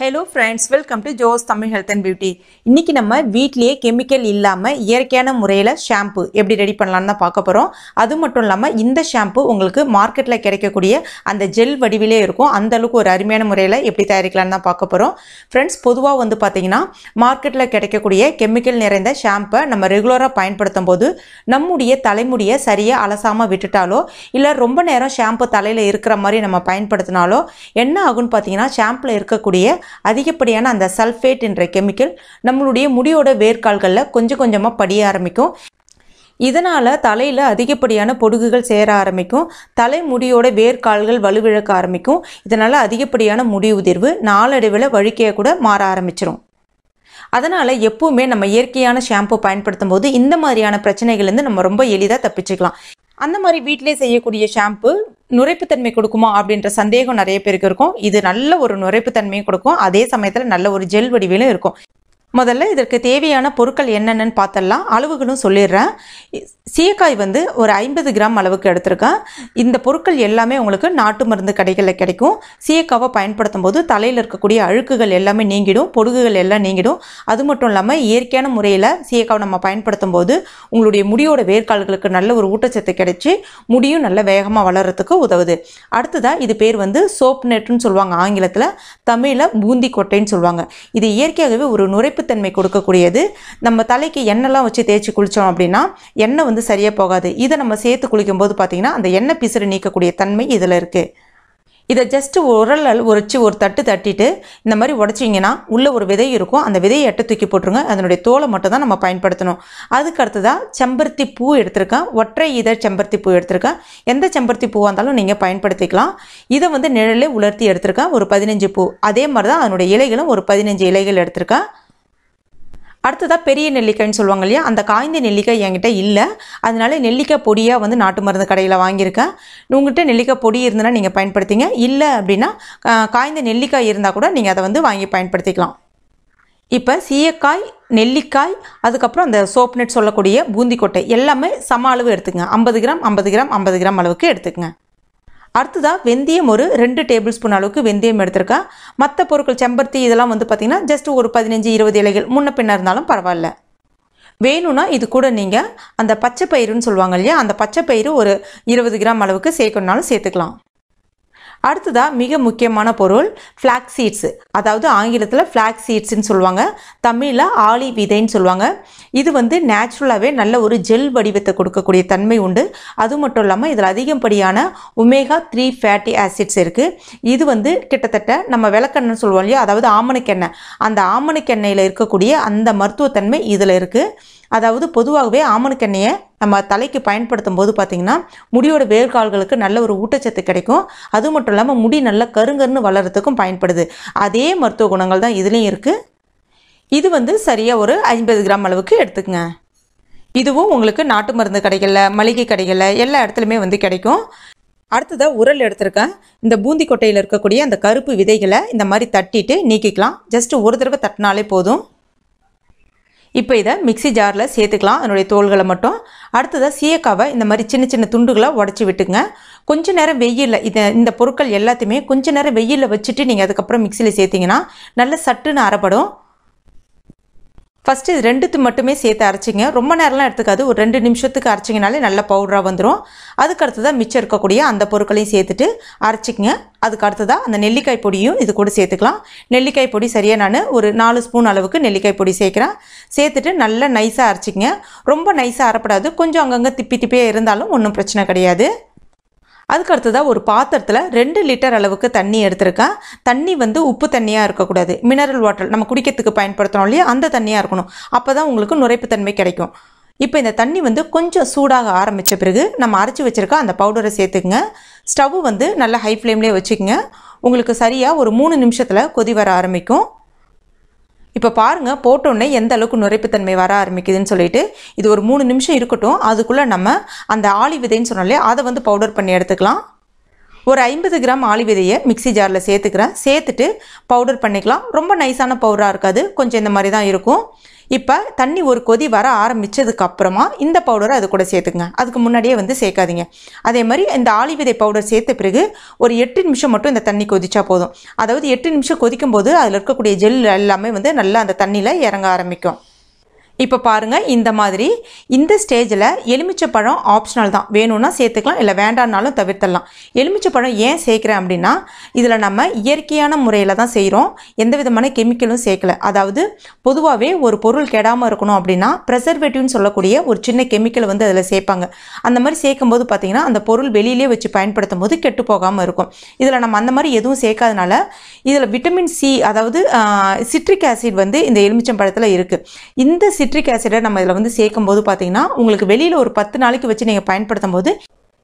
Hello friends, welcome to Joe's Tamil Health and Beauty. இன்னைக்கு நம்ம வீட்லயே கெமிக்கல் இல்லாம இயற்கையான முறையில ஷாம்பு எப்படி ரெடி பண்ணலாம்னு பார்க்க போறோம். அது மட்டும் இல்லாம இந்த ஷாம்பு உங்களுக்கு மார்க்கெட்ல கிடைக்கக்கூடிய அந்த ஜெல் வடிவிலே இருக்கும். அந்த அளவுக்கு ஒரு அருமையான முறையில எப்படி தயாரிக்கலாம்னு தான் பார்க்க போறோம். फ्रेंड्स பொதுவா வந்து பாத்தீங்கன்னா மார்க்கெட்ல கிடைக்கக்கூடிய கெமிக்கல் நிறைந்த ஷாம்பை நம்ம ரெகுலரா பயன்படுத்தும்போது நம்முடைய தலைமுடியை சரியா அலசாம விட்டுட்டாலோ இல்ல ரொம்ப நேரம் ஷாம்பு தலையில இருக்கிற மாதிரி நம்ம பயன்படுத்தினாலோ என்ன ஆகும்னு பாத்தீங்கன்னா ஷாம்புல இருக்கக்கூடிய அதிகப்படியான அந்த சல்ஃபேட் என்ற கெமிக்கல் நம்மளுடைய முடியோட வேர்க்கால்கள்ல கொஞ்சம் கொஞ்சமா படிய ஆரம்பிக்கும். இதனால தலையில அதிகப்படியான பொடுகுகள் சேர ஆரம்பிக்கும். தலைமுடியோட வேர்க்கால்கள் வலுவிழக்க ஆரம்பிக்கும். இதனால அதிகப்படியான முடி உதிர்வு நாளடைவில் வழுக்கைய கூட மாற ஆரம்பிச்சிரும். அதனால எப்பவுமே நம்ம இயற்கையான ஷாம்பு பயன்படுத்தும் போது இந்த மாதிரியான பிரச்சனைகள் இருந்து நம்ம ரொம்ப எளிதா தப்பிச்சுக்கலாம். அந்த மாதிரி வீட்டிலே செய்யக்கூடிய ஷாம்பு நுரைப்புத்தன்மை கொடுக்குமா அப்படின்ற சந்தேகம் நிறைய பேருக்கு இருக்கும். இது நல்ல ஒரு நுரைப்புத்தன்மையும் கொடுக்கும், அதே சமயத்தில் நல்ல ஒரு ஜெல் வடிவிலும் இருக்கும். முதல்ல இதற்கு தேவையான பொருட்கள் என்னென்னு பார்த்தலாம். அளவுகளும் சொல்லிடுறேன். சீயக்காய் வந்து ஒரு 50 கிராம் அளவுக்கு எடுத்திருக்கேன். இந்த பொருட்கள் எல்லாமே உங்களுக்கு நாட்டு மருந்து கடைகளில் கிடைக்கும். சீயக்காவை பயன்படுத்தும் போது தலையில் இருக்கக்கூடிய அழுக்குகள் எல்லாமே நீங்கிடும், பொடுகுகள் எல்லாம் நீங்கிடும். அது மட்டும் இல்லாமல் இயற்கையான முறையில் சீயக்காவை நம்ம பயன்படுத்தும் போது உங்களுடைய முடியோட வேர்க்கால்களுக்கு நல்ல ஒரு ஊட்டச்சத்து கிடைச்சி முடியும் நல்ல வேகமாக வளர்கிறதுக்கு உதவுது. அடுத்ததாக இது பேர் வந்து சோப் நெட்டுன்னு சொல்லுவாங்க ஆங்கிலத்தில், தமிழில் பூந்தி கொட்டைன்னு சொல்லுவாங்க. இது இயற்கையாகவே ஒரு நுரைப்புத்தன்மை கொடுக்கக்கூடியது. நம்ம தலைக்கு எண்ணெய்லாம் வச்சு தேய்ச்சி குளித்தோம் அப்படின்னா எண்ணெய் வந்து சரியாக போகாது. இதை நம்ம சேர்த்து குளிக்கும் போது பார்த்தீங்கன்னா அந்த எண்ணெய் பிசுறு நீக்கக்கூடிய தன்மை இதில் இருக்குது. இதை ஜஸ்ட் உரல் உரைச்சி ஒரு தட்டு தட்டிட்டு இந்த மாதிரி உடைச்சிங்கன்னா உள்ள ஒரு விதை இருக்கும். அந்த விதையை எட்ட தூக்கி போட்டுருங்க. அதனுடைய தோலை மட்டும் தான் நம்ம பயன்படுத்தணும். அதுக்கு அடுத்ததாக செம்பருத்தி பூ எடுத்திருக்கேன். ஒற்றை இதழ் செம்பருத்தி பூ எடுத்திருக்கேன். எந்த செம்பருத்தி பூவாக இருந்தாலும் நீங்கள் பயன்படுத்திக்கலாம். இதை வந்து நிழலே உலர்த்தி எடுத்திருக்கேன். ஒரு 15 பூ. அதே மாதிரி தான் அதனுடைய இலைகளும் ஒரு 15 இலைகள் எடுத்திருக்கேன். அடுத்ததாக பெரிய நெல்லிக்காய்ன்னு சொல்லுவாங்க இல்லையா, அந்த காய்ந்த நெல்லிக்காய் என்கிட்ட இல்லை. அதனால நெல்லிக்காய் பொடியாக வந்து நாட்டு மருந்து கடையில் வாங்கியிருக்கேன். உங்கள்கிட்ட நெல்லிக்காய் பொடி இருந்ததுன்னா நீங்கள் பயன்படுத்திங்க. இல்லை அப்படின்னா காய்ந்த நெல்லிக்காய் இருந்தால் கூட நீங்கள் அதை வந்து வாங்கி பயன்படுத்திக்கலாம். இப்போ சீயக்காய், நெல்லிக்காய், அதுக்கப்புறம் அந்த சோப் நெட் சொல்லக்கூடிய பூந்திக்கொட்டை எல்லாமே சம அளவு எடுத்துக்கங்க. 50 கிராம் 50 கிராம் 50 கிராம் அளவுக்கு எடுத்துக்கங்க. அடுத்ததாக வெந்தயம் ஒரு 2 டேபிள் ஸ்பூன் அளவுக்கு வெந்தயம் எடுத்திருக்கேன். மற்ற பொருட்கள் செம்பருத்தி இதெல்லாம் வந்து பார்த்திங்கன்னா ஜஸ்ட் ஒரு 15-20 இலைகள் முன்ன பின்ன இருந்தாலும் பரவாயில்ல. வேணும்னா இது கூட நீங்கள் அந்த பச்சை பயிறுன்னு சொல்லுவாங்க இல்லையா, அந்த பச்சை பயிறு ஒரு 20 கிராம் அளவுக்கு சேர்க்கணுனாலும் சேர்த்துக்கலாம். அடுத்ததாக மிக முக்கியமான பொருள் ஃப்ளாக்ஸ் சீட்ஸு, அதாவது ஆங்கிலத்தில் ஃப்ளாக்ஸ் சீட்ஸ்ன்னு சொல்லுவாங்க, தமிழில் ஆளி விதைன்னு சொல்லுவாங்க. இது வந்து நேச்சுரலாகவே நல்ல ஒரு ஜெல் வடிவத்தை கொடுக்கக்கூடிய தன்மை உண்டு. அது மட்டும் இல்லாமல் இதில் அதிகப்படியான ஒமேகா 3 ஃபேட்டி ஆசிட்ஸ் இருக்குது. இது வந்து கிட்டத்தட்ட நம்ம விளக்கெண்ணெய்னு சொல்லுவோம் இல்லையா, அதாவது ஆமணக்கெண்ணெய், அந்த ஆமணக்கெண்ணெயில் இருக்கக்கூடிய அந்த மருத்துவத்தன்மை இதில் இருக்குது. அதாவது பொதுவாகவே ஆமணக்கெண்ணெயை நம்ம தலைக்கு பயன்படுத்தும் போது பார்த்திங்கன்னா முடியோட வேர்க்கால்களுக்கு நல்ல ஒரு ஊட்டச்சத்து கிடைக்கும். அது மட்டும் இல்லாமல் முடி நல்ல கருங்கருன்னு வளர்கிறதுக்கும் பயன்படுது. அதே மருத்துவ குணங்கள் தான் இதுலேயும் இருக்குது. இது வந்து சரியாக ஒரு 50 கிராம் அளவுக்கு எடுத்துக்கங்க. இதுவும் உங்களுக்கு நாட்டு மருந்து கடைகளில், மளிகை கடைகளில் எல்லா இடத்துலையுமே வந்து கிடைக்கும். அடுத்ததாக உரல் எடுத்திருக்கேன். இந்த பூந்தி கொட்டையில் இருக்கக்கூடிய அந்த கருப்பு விதைகளை இந்த மாதிரி தட்டிட்டு நீக்கிக்கலாம். ஜஸ்ட் ஒரு தடவை தட்டினாலே போதும். இப்போ இதை மிக்சி ஜாரில் சேர்த்துக்கலாம், அதனுடைய தோள்களை மட்டும். அடுத்ததாக சீயக்காவை இந்த மாதிரி சின்ன சின்ன துண்டுகளை உடச்சி விட்டுங்க. கொஞ்ச நேரம் வெயிலில் இந்த பொருட்கள் எல்லாத்தையுமே கொஞ்ச நேரம் வெயிலில் வச்சுட்டு நீங்கள் அதுக்கப்புறம் மிக்சியில் சேர்த்திங்கன்னா நல்ல சட்டுன்னு அரைப்படும். ஃபஸ்ட்டு இது 2 மட்டுமே சேர்த்து அரைச்சிங்க. ரொம்ப நேரம்லாம் எடுத்துக்காது, ஒரு 2 நிமிஷத்துக்கு அரைச்சிங்கனாலே நல்ல பவுடராக வந்துடும். அதுக்கு அடுத்ததாக மிச்சம் இருக்கக்கூடிய அந்த பொருட்களையும் சேர்த்துட்டு அரைச்சிக்கங்க. அதுக்கு அடுத்ததாக அந்த நெல்லிக்காய் பொடியும் இது கூட சேர்த்துக்கலாம். நெல்லிக்காய் பொடி சரியாக நான் ஒரு 4 ஸ்பூன் அளவுக்கு நெல்லிக்காய் பொடி சேர்க்குறேன். சேர்த்துட்டு நல்லா நைஸாக அரைச்சிக்கங்க. ரொம்ப நைஸாக அரைப்படாது, கொஞ்சம் அங்கங்கே திப்பியாக இருந்தாலும் ஒன்றும் பிரச்சனை கிடையாது. அதுக்கு அடுத்ததாக ஒரு பாத்திரத்தில் 2 லிட்டர் அளவுக்கு தண்ணி எடுத்திருக்கேன். தண்ணி வந்து உப்பு தண்ணியாக இருக்கக்கூடாது, மினரல் வாட்டர் நம்ம குடிக்கிறதுக்கு பயன்படுத்துகிறோம் இல்லையா, அந்த தண்ணியாக இருக்கணும். அப்போ தான் உங்களுக்கு நுரைப்புத்தன்மை கிடைக்கும். இப்போ இந்த தண்ணி வந்து கொஞ்சம் சூடாக ஆரம்பித்த பிறகு நம்ம அரைச்சி வச்சுருக்க அந்த பவுடரை சேர்த்துக்குங்க. ஸ்டவ் வந்து நல்லா ஹை ஃப்ளேம்லேயே வச்சுக்கோங்க. உங்களுக்கு சரியாக ஒரு 3 நிமிஷத்தில் கொதி வர ஆரம்பிக்கும். இப்போ பாருங்கள், போட்டோன்னே எந்த அளவுக்கு நுரைப்புத்தன்மை வர ஆரம்பிக்குதுன்னு சொல்லிட்டு. இது ஒரு 3 நிமிஷம் இருக்கட்டும். அதுக்குள்ளே நம்ம அந்த ஆளி விதைன்னு சொன்னாலே அதை வந்து பவுடர் பண்ணி எடுத்துக்கலாம். ஒரு 50 கிராம் ஆளி விதையை மிக்ஸி ஜாரில் சேர்த்துக்கிறேன். சேர்த்துட்டு பவுடர் பண்ணிக்கலாம். ரொம்ப நைஸான பவுடராக இருக்காது, கொஞ்சம் இந்த மாதிரி தான் இருக்கும். இப்போ தண்ணி ஒரு கொதி வர ஆரம்பித்ததுக்கு அப்புறமா இந்த பவுடரை அது கூட சேர்த்துக்குங்க. அதுக்கு முன்னாடியே வந்து சேர்க்காதீங்க. அதே மாதிரி இந்த ஆளி விதை பவுடர் சேர்த்த பிறகு ஒரு 8 நிமிஷம் மட்டும் இந்த தண்ணி கொதிச்சா போதும். அதாவது 8 நிமிஷம் கொதிக்கும் போது அதில் இருக்கக்கூடிய ஜெல் எல்லாமே வந்து நல்லா அந்த தண்ணியில் இறங்க ஆரம்பிக்கும். இப்போ பாருங்கள், இந்த மாதிரி இந்த ஸ்டேஜில் எலுமிச்சைப்பழம் ஆப்ஷனல் தான், வேணும்னா சேர்த்துக்கலாம், இல்லை வேண்டான்னாலும் தவிர்த்தலாம். எலுமிச்சைப்பழம் ஏன் சேர்க்குறேன் அப்படின்னா, இதில் நம்ம இயற்கையான முறையில் தான் செய்கிறோம், எந்த விதமான கெமிக்கலும் சேர்க்கல. அதாவது பொதுவாகவே ஒரு பொருள் கெடாமல் இருக்கணும் அப்படின்னா ப்ரெசர்வேட்டிவ்னு சொல்லக்கூடிய ஒரு சின்ன கெமிக்கலை வந்து அதில் சேர்ப்பாங்க. அந்த மாதிரி சேர்க்கும்போது பார்த்திங்கன்னா அந்த பொருள் வெளியிலே வச்சு பயன்படுத்தும் போது கெட்டு போகாமல் இருக்கும். இதில் நம்ம அந்த மாதிரி எதுவும் சேர்க்காதனால இதில் விட்டமின் சி, அதாவது சிட்ரிக் ஆசிட் வந்து இந்த எலுமிச்சம்பழத்தில் இருக்குது. இந்த சிட்ரிக் ஆசிடை நம்ம இதில் வந்து சேர்க்கும் போது பார்த்தீங்கன்னா உங்களுக்கு வெளியில் ஒரு 10 நாளைக்கு வச்சு நீங்கள் பயன்படுத்தும் போது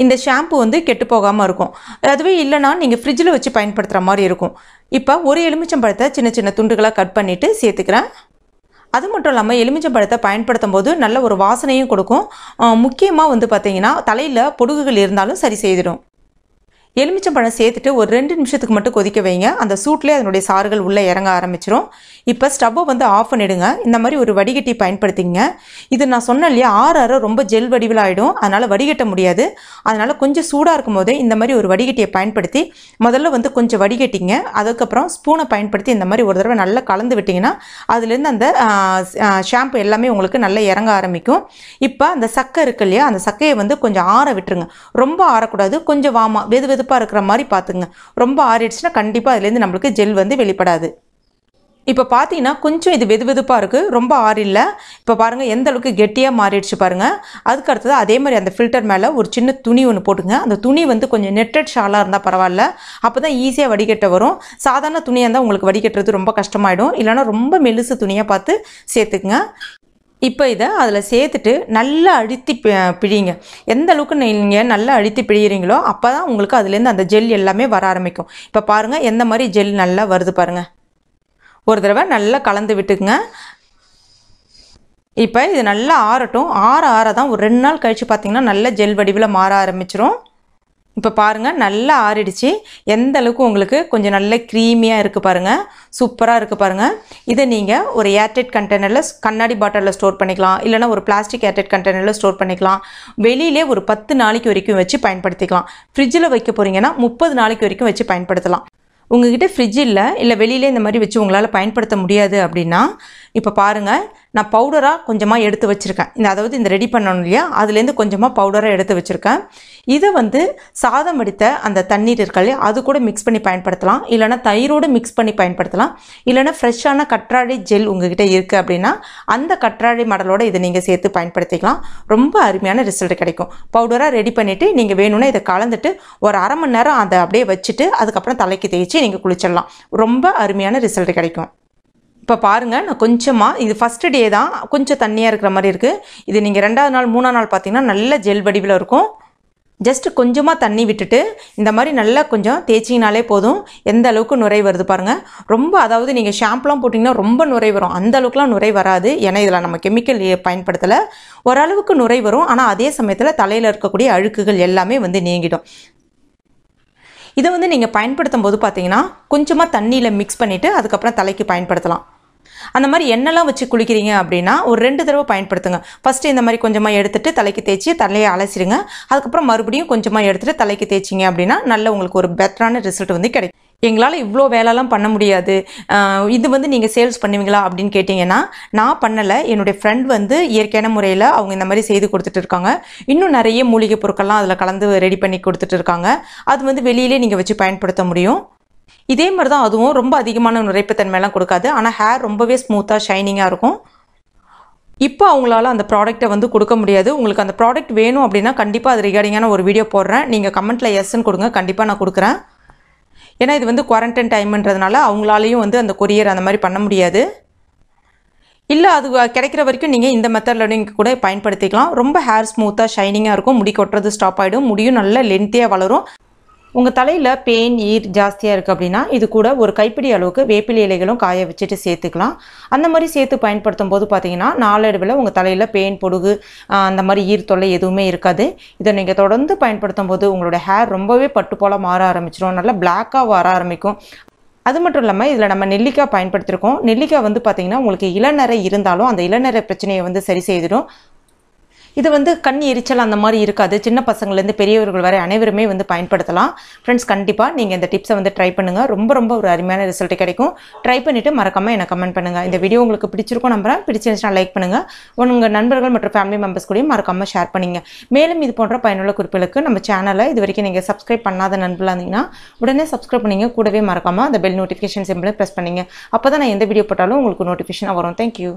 இந்த ஷாம்பு வந்து கெட்டு போகாமல் இருக்கும். அதுவே இல்லைனா நீங்கள் ஃப்ரிட்ஜில் வச்சு பயன்படுத்துகிற மாதிரி இருக்கும். இப்போ ஒரு எலுமிச்சம்பழத்தை சின்ன சின்ன துண்டுகளாக கட் பண்ணிவிட்டு சேர்த்துக்கிறேன். அது மட்டும் இல்லாமல் எலுமிச்சம்பழத்தை பயன்படுத்தும் போது நல்ல ஒரு வாசனையும் கொடுக்கும். முக்கியமாக வந்து பார்த்தீங்கன்னா தலையில் பொடுகுகள் இருந்தாலும் சரி செய்திடும். எலுமிச்சம்பழம் சேர்த்துட்டு ஒரு 2 நிமிஷத்துக்கு மட்டும் கொதிக்க வைங்க. அந்த சூட்லேயே அதனுடைய சாறுகள் உள்ளே இறங்க ஆரம்பிச்சிடும். இப்போ ஸ்டவ்வை வந்து ஆஃப் பண்ணிவிடுங்க. இந்த மாதிரி ஒரு வடிகட்டி பயன்படுத்திங்க. இது நான் சொன்னேன் இல்லையா, ஆற ரொம்ப ஜெல் வடிவில் ஆகிடும், அதனால் வடிகட்ட முடியாது. அதனால் கொஞ்சம் சூடாக இருக்கும் போதே இந்த மாதிரி ஒரு வடிகட்டியை பயன்படுத்தி முதல்ல வந்து கொஞ்சம் வடிகட்டிங்க. அதுக்கப்புறம் ஸ்பூனை பயன்படுத்தி இந்த மாதிரி ஒரு தடவை நல்லா கலந்து விட்டிங்கன்னா அதுலேருந்து அந்த ஷாம்பு எல்லாமே உங்களுக்கு நல்லா இறங்க ஆரம்பிக்கும். இப்போ அந்த சக்கை இருக்கு இல்லையா, அந்த சக்கையை வந்து கொஞ்சம் ஆற விட்டுருங்க. ரொம்ப ஆறக்கூடாது, கொஞ்சம் வாமா வெது வெதுப்பாக இருக்கிற மாதிரி பார்த்துங்க. ரொம்ப ஆறிடுச்சுன்னா கண்டிப்பாக அதுலேருந்து நம்மளுக்கு ஜெல் வந்து வெளிப்படாது. இப்போ பார்த்தீங்கன்னா கொஞ்சம் இது வெது வெதுப்பாக இருக்குது, ரொம்ப ஆறில்ல. இப்போ பாருங்கள் எந்த அளவுக்கு கெட்டியாக மாறிடுச்சு பாருங்கள். அதுக்கு அடுத்தது அதே மாதிரி அந்த ஃபில்டர் மேலே ஒரு சின்ன துணி ஒன்று போட்டுங்க. அந்த துணி வந்து கொஞ்சம் நெட்டட் ஷாலாக இருந்தால் பரவாயில்ல, அப்போ தான் ஈஸியாக வடிகட்ட வரும். சாதாரண துணியாக இருந்தால் உங்களுக்கு வடிகட்டுறது ரொம்ப கஷ்டமாயிடும். இல்லைனா ரொம்ப மெலுசு துணியாக பார்த்து சேர்த்துக்குங்க. இப்போ இதை அதில் சேர்த்துட்டு நல்லா அழுத்தி பிழிங்க. எந்த அளவுக்கு நீங்கள் நல்லா அழுத்தி பிழிகிறீங்களோ அப்போ தான் உங்களுக்கு அதுலேருந்து அந்த ஜெல் எல்லாமே வர ஆரம்பிக்கும். இப்போ பாருங்கள் எந்த மாதிரி ஜெல் நல்லா வருது பாருங்கள். ஒரு தடவை நல்லா கலந்து விட்டுக்குங்க. இப்போ இது நல்லா ஆறட்டும். ஆற தான் ஒரு 2 நாள் கழித்து பார்த்திங்கன்னா நல்ல ஜெல் வடிவில் மாற ஆரம்பிச்சிரும். இப்போ பாருங்கள் நல்லா ஆறிடுச்சு. எந்த அளவுக்கு உங்களுக்கு கொஞ்சம் நல்ல க்ரீமியாக இருக்குது பாருங்கள், சூப்பராக இருக்குது பாருங்கள். இதை நீங்கள் ஒரு ஏர்டைட் கண்டெய்னரில் கண்ணாடி பாட்டிலில் ஸ்டோர் பண்ணிக்கலாம், இல்லைனா ஒரு பிளாஸ்டிக் ஏர்டைட் கண்டெய்னரில் ஸ்டோர் பண்ணிக்கலாம். வெளியிலே ஒரு 10 நாளைக்கு வரைக்கும் வச்சு பயன்படுத்திக்கலாம். ஃப்ரிட்ஜில் வைக்க போகிறீங்கன்னா 30 நாளைக்கு வரைக்கும் வச்சு பயன்படுத்தலாம். உங்ககிட்ட ஃப்ரிட்ஜ் இல்லை வெளியிலே இந்த மாதிரி வச்சு உங்களால் பயன்படுத்த முடியாது அப்படின்னா இப்போ பாருங்கள், நான் பவுடராக கொஞ்சமாக எடுத்து வச்சுருக்கேன். அதாவது இந்த ரெடி பண்ணணும் இல்லையா, அதுலேருந்து கொஞ்சமாக பவுடராக எடுத்து வச்சுருக்கேன். இதை வந்து சாதம் வடித்த அந்த தண்ணீர் இருக்கு இல்லையா, அது கூட மிக்ஸ் பண்ணி பயன்படுத்தலாம், இல்லைனா தயிரோடு மிக்ஸ் பண்ணி பயன்படுத்தலாம், இல்லைனா ஃப்ரெஷ்ஷான கற்றாழை ஜெல் உங்ககிட்ட இருக்குது அப்படின்னா அந்த கற்றாழை மடலோடு இதை நீங்கள் சேர்த்து பயன்படுத்திக்கலாம். ரொம்ப அருமையான ரிசல்ட் கிடைக்கும். பவுடராக ரெடி பண்ணிவிட்டு நீங்கள் வேணும்னா இதை கலந்துட்டு ஒரு 1/2 மணி நேரம் அதை அப்படியே வச்சுட்டு அதுக்கப்புறம் தலைக்கு தேய்ச்சி நீங்கள் குளிச்சிடலாம். ரொம்ப அருமையான ரிசல்ட் கிடைக்கும். இப்போ பாருங்கள், நான் கொஞ்சமாக, இது ஃபஸ்ட்டு டே தான் கொஞ்சம் தண்ணியாக இருக்கிற மாதிரி இருக்குது. இது நீங்கள் 2ஆவது நாள் 3ஆவது நாள் பார்த்தீங்கன்னா நல்ல ஜெல் வடிவில் இருக்கும். ஜஸ்ட்டு கொஞ்சமாக தண்ணி விட்டுட்டு இந்த மாதிரி நல்லா கொஞ்சம் தேய்ச்சிங்கனாலே போதும். எந்த அளவுக்கு நுரை வருது பாருங்கள். ரொம்ப, அதாவது நீங்கள் ஷாம்புலாம் போட்டிங்கன்னா ரொம்ப நுரை வரும், அந்த அளவுக்குலாம் நுரை வராது. ஏன்னா இதில் நம்ம கெமிக்கல் பயன்படுத்தலை. ஓரளவுக்கு நுரை வரும், ஆனால் அதே சமயத்தில் தலையில் இருக்கக்கூடிய அழுக்குகள் எல்லாமே வந்து நீங்கிடும். இதை வந்து நீங்கள் பயன்படுத்தும் போது பார்த்தீங்கன்னா கொஞ்சமாக தண்ணியில் மிக்ஸ் பண்ணிவிட்டு அதுக்கப்புறம் தலைக்கு பயன்படுத்தலாம். அந்த மாதிரி எண்ணெய்லாம் வச்சு குளிக்கிறீங்க அப்படின்னா ஒரு 2 தடவை பயன்படுத்துங்க. ஃபஸ்ட்டு இந்த மாதிரி கொஞ்சமாக எடுத்துகிட்டு தலைக்கு தேய்ச்சி தலையை அலசிடுங்க. அதுக்கப்புறம் மறுபடியும் கொஞ்சமாக எடுத்துகிட்டு தலைக்கு தேய்ச்சிங்க அப்படின்னா நல்ல உங்களுக்கு ஒரு பெட்டரான ரிசல்ட் வந்து கிடைக்கும். எங்களால் இவ்வளோ வேலைலாம் பண்ண முடியாது, இது வந்து நீங்கள் சேல்ஸ் பண்ணுவீங்களா அப்படின்னு கேட்டிங்கன்னா நான் பண்ணலை. என்னுடைய ஃப்ரெண்ட் வந்து இயற்கையான முறையில் அவங்க இந்த மாதிரி செய்து கொடுத்துட்டு இருக்காங்க. இன்னும் நிறைய மூலிகை பொருட்கள்லாம் அதில் கலந்து ரெடி பண்ணி கொடுத்துட்டு இருக்காங்க. அது வந்து வெளியிலே நீங்கள் வச்சு பயன்படுத்த முடியும். இதே மாதிரி தான் அதுவும் ரொம்ப அதிகமான நுரைப்புத்தன்மையெல்லாம் கொடுக்காது, ஆனால் ஹேர் ரொம்பவே ஸ்மூத்தாக ஷைனிங்காக இருக்கும். இப்போ அவங்களால அந்த ப்ராடக்ட்டை வந்து கொடுக்க முடியாது. உங்களுக்கு அந்த ப்ராடக்ட் வேணும் அப்படின்னா கண்டிப்பாக அது ரிகார்டிங்கான ஒரு வீடியோ போடுறேன். நீங்கள் கமெண்ட்டில் எஸ்ன்னு கொடுங்க, கண்டிப்பாக நான் கொடுக்குறேன். ஏன்னா இது வந்து குவாரண்டைன் டைம்ன்றதுனால அவங்களாலையும் வந்து அந்த கொரியர் அந்த மாதிரி பண்ண முடியாது. இல்லை, அது கிடைக்கிற வரைக்கும் நீங்கள் இந்த மெத்தடில் நீங்கள் கூட பயன்படுத்திக்கலாம். ரொம்ப ஹேர் ஸ்மூத்தாக ஷைனிங்காக இருக்கும். முடி கொட்டுறது ஸ்டாப் ஆகிடும். முடியும் நல்ல லென்த்தியாக வளரும். உங்கள் தலையில் பெயின் ஈர் ஜாஸ்தியாக இருக்குது அப்படின்னா இது கூட ஒரு கைப்பிடி அளவுக்கு வேப்பிலை இலைகளும் காய வச்சுட்டு சேர்த்துக்கலாம். அந்த மாதிரி சேர்த்து பயன்படுத்தும் போது பார்த்தீங்கன்னா நாளடைவில் உங்கள் தலையில் பெயின் பொடுகு அந்த மாதிரி ஈர் தொல்லை எதுவுமே இருக்காது. இதை நீங்கள் தொடர்ந்து பயன்படுத்தும் போது உங்களோட ஹேர் ரொம்பவே பட்டு போல் மாற ஆரம்பிச்சிடும், நல்லா பிளாக்காக வர ஆரம்பிக்கும். அது மட்டும் இல்லாமல் இதில் நம்ம நெல்லிக்காய் பயன்படுத்தியிருக்கோம். நெல்லிக்காய் வந்து பார்த்திங்கன்னா உங்களுக்கு இளநரை இருந்தாலும் அந்த இளநரை பிரச்சனையை வந்து சரி செய்திடும். இது வந்து கண் எரிச்சல் அந்த மாதிரி இருக்காது. சின்ன பசங்கள்லேருந்து பெரியவர்கள் வரை அனைவருமே வந்து பயன்படுத்தலாம். ஃப்ரெண்ட்ஸ், கண்டிப்பாக நீங்கள் இந்த டிப்ஸை வந்து ட்ரை பண்ணுங்கள். ரொம்ப ஒரு அருமையான ரிசல்ட் கிடைக்கும். ட்ரை பண்ணிவிட்டு மறக்காமல் எனக்கு கமெண்ட் பண்ணுங்கள். இந்த வீடியோ உங்களுக்கு பிடிச்சிருக்கும் நம்புறேன். பிடிச்சிருந்துச்சுன்னா லைக் பண்ணுங்கள். உங்கள் நண்பர்கள் மற்றும் ஃபேமிலி மெம்பர்ஸ் கூடயும் மறக்காமல் ஷேர் பண்ணிங்க. மேலும் இது போன்ற பயனுள்ள குறிப்புகளுக்கு நம்ம சேனலை இது வரைக்கும் நீங்கள் சப்ஸ்கிரைப் பண்ணாத நண்பர்களாக இருந்தீங்கன்னா உடனே சப்ஸ்கிரைப் பண்ணிங்க. கூடவே மறக்காமல் அந்த பெல் நோட்டிஃபிகேஷன் சிம்பிளை ப்ரெஸ் பண்ணிங்க. அப்போ தான் நான் எந்த வீடியோ போட்டாலும் உங்களுக்கு நோட்டிஃபிகேஷனாக வரும். தேங்க்யூ.